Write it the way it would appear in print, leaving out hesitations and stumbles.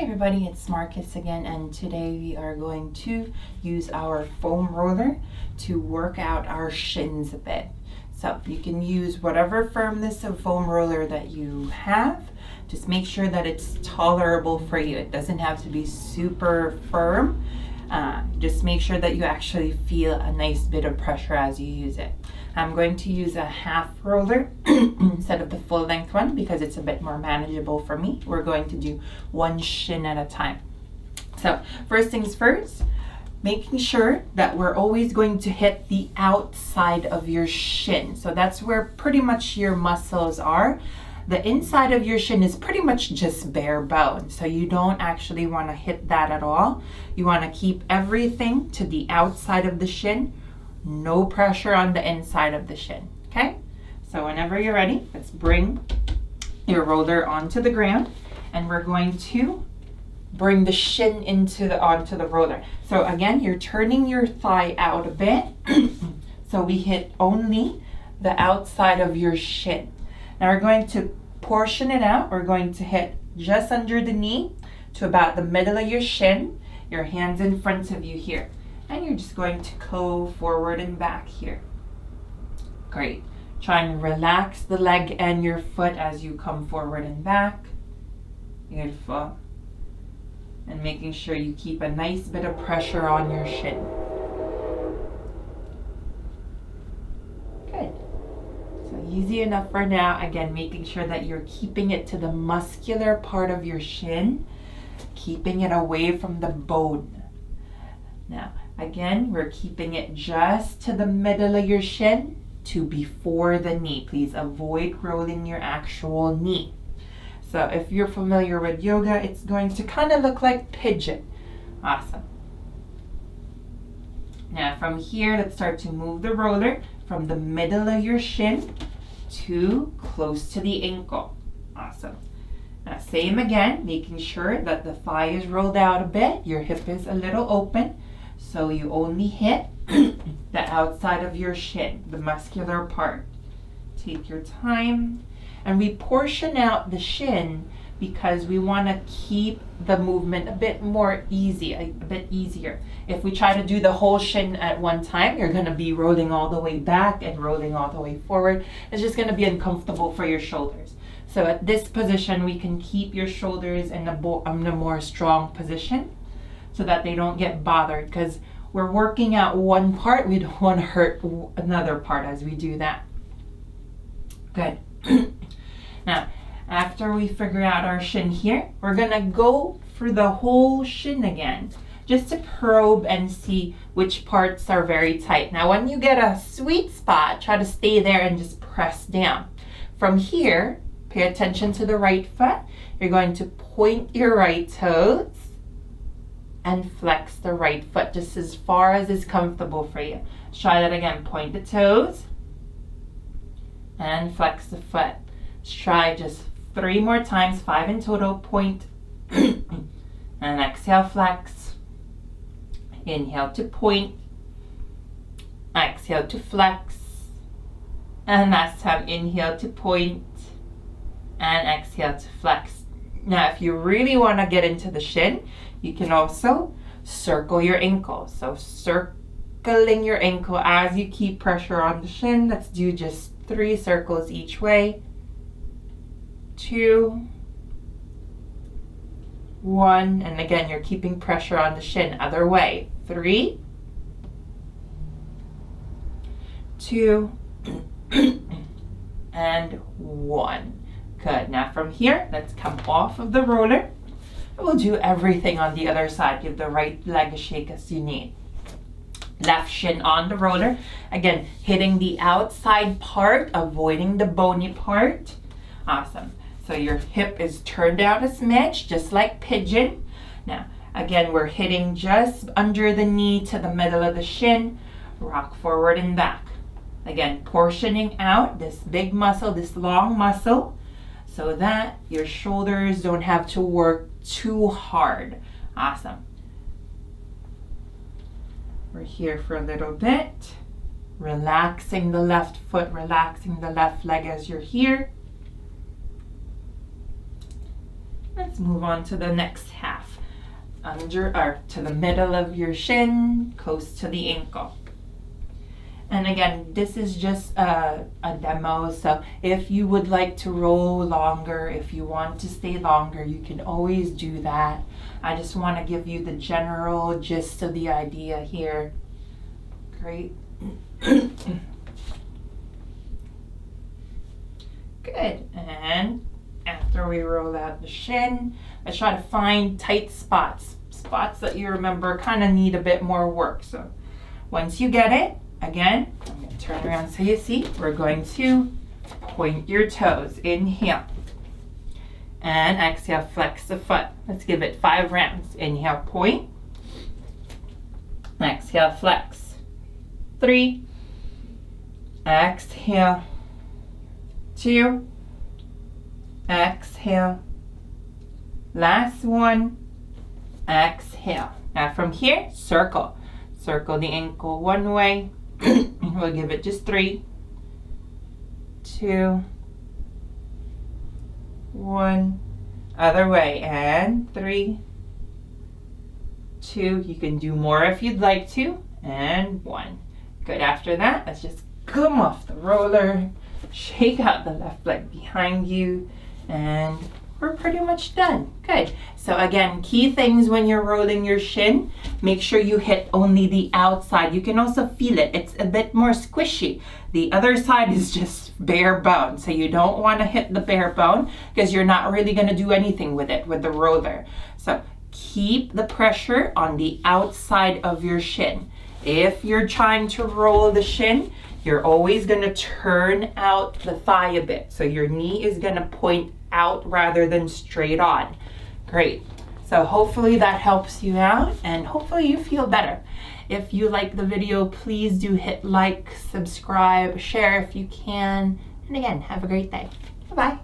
Everybody, it's Marcus again, and today we are going to use our foam roller to work out our shins a bit. So you can use whatever firmness of foam roller that you have. Just make sure that it's tolerable for you. It doesn't have to be super firm. Just make sure that you actually feel a nice bit of pressure as you use it. I'm going to use a half roller instead of the full length one because it's a bit more manageable for me. We're going to do one shin at a time. So first things first, making sure that we're always going to hit the outside of your shin. So that's where pretty much your muscles are. The inside of your shin is pretty much just bare bone. So you don't actually want to hit that at all. You want to keep everything to the outside of the shin. No pressure on the inside of the shin, okay? So whenever you're ready, let's bring your roller onto the ground and we're going to bring the shin onto the roller. So again, you're turning your thigh out a bit. So we hit only the outside of your shin. Now we're going to portion it out. We're going to hit just under the knee to about the middle of your shin, your hands in front of you here. And you're just going to go forward and back here. Great. Try and relax the leg and your foot as you come forward and back. Beautiful. And making sure you keep a nice bit of pressure on your shin. Good. So easy enough for now. Again, making sure that you're keeping it to the muscular part of your shin, keeping it away from the bone. Now, again, we're keeping it just to the middle of your shin to before the knee. Please avoid rolling your actual knee. So if you're familiar with yoga, it's going to kind of look like pigeon. Awesome. Now from here, let's start to move the roller from the middle of your shin to close to the ankle. Awesome. Now same again, making sure that the thigh is rolled out a bit, your hip is a little open. So you only hit the outside of your shin, the muscular part. Take your time. And we portion out the shin because we want to keep the movement a bit easier. If we try to do the whole shin at one time, you're going to be rolling all the way back and rolling all the way forward. It's just going to be uncomfortable for your shoulders. So at this position, we can keep your shoulders in a more strong position, so that they don't get bothered, because we're working out one part, we don't want to hurt another part as we do that. Good. Now, after we figure out our shin here, we're going to go for the whole shin again, just to probe and see which parts are very tight. Now, when you get a sweet spot, try to stay there and just press down. From here, pay attention to the right foot. You're going to point your right toes and flex the right foot just as far as is comfortable for you. Try that again. Point the toes and flex the foot. Let's try just 3 more times, 5 in total. Point and exhale, flex. Inhale to point. Exhale to flex. And last time, inhale to point and exhale to flex. Now, if you really want to get into the shin, you can also circle your ankle. So circling your ankle as you keep pressure on the shin. Let's do just 3 circles each way. 2, 1, and again, you're keeping pressure on the shin. Other way. 3, 2, and 1. Good. Now from here, let's come off of the roller. We'll do everything on the other side. Give the right leg a shake as you need. Left shin on the roller. Again, hitting the outside part, avoiding the bony part. Awesome. So your hip is turned out a smidge, just like pigeon. Now, again, we're hitting just under the knee to the middle of the shin. Rock forward and back. Again, portioning out this big muscle, this long muscle, so that your shoulders don't have to work too hard. Awesome. We're here for a little bit. Relaxing the left foot, relaxing the left leg as you're here. Let's move on to the next half. under or to the middle of your shin, close to the ankle. And again, this is just a demo, so if you would like to roll longer, if you want to stay longer, you can always do that. I just want to give you the general gist of the idea here. Great. Good. And after we roll out the shin, I try to find tight spots that you remember kind of need a bit more work. So once you get it, again, I'm going to turn around so you see. We're going to point your toes. Inhale. And exhale, flex the foot. Let's give it 5 rounds. Inhale, point. Exhale, flex. 3. Exhale. 2. Exhale. Last one. Exhale. Now from here, circle. Circle the ankle one way. We'll give it just 3, 2, 1. Other way. And 3, 2. You can do more if you'd like to. And 1. Good. After that, let's just come off the roller. Shake out the left leg behind you. And we're pretty much done. Good. So again, key things when you're rolling your shin, make sure you hit only the outside. You can also feel it. It's a bit more squishy. The other side is just bare bone. So you don't want to hit the bare bone because you're not really going to do anything with it, with the roller. So keep the pressure on the outside of your shin. If you're trying to roll the shin, you're always going to turn out the thigh a bit. So your knee is going to point out rather than straight on. Great. So hopefully that helps you out and hopefully you feel better. If you like the video, please do hit like, subscribe, share if you can. And again, have a great day. Bye-bye.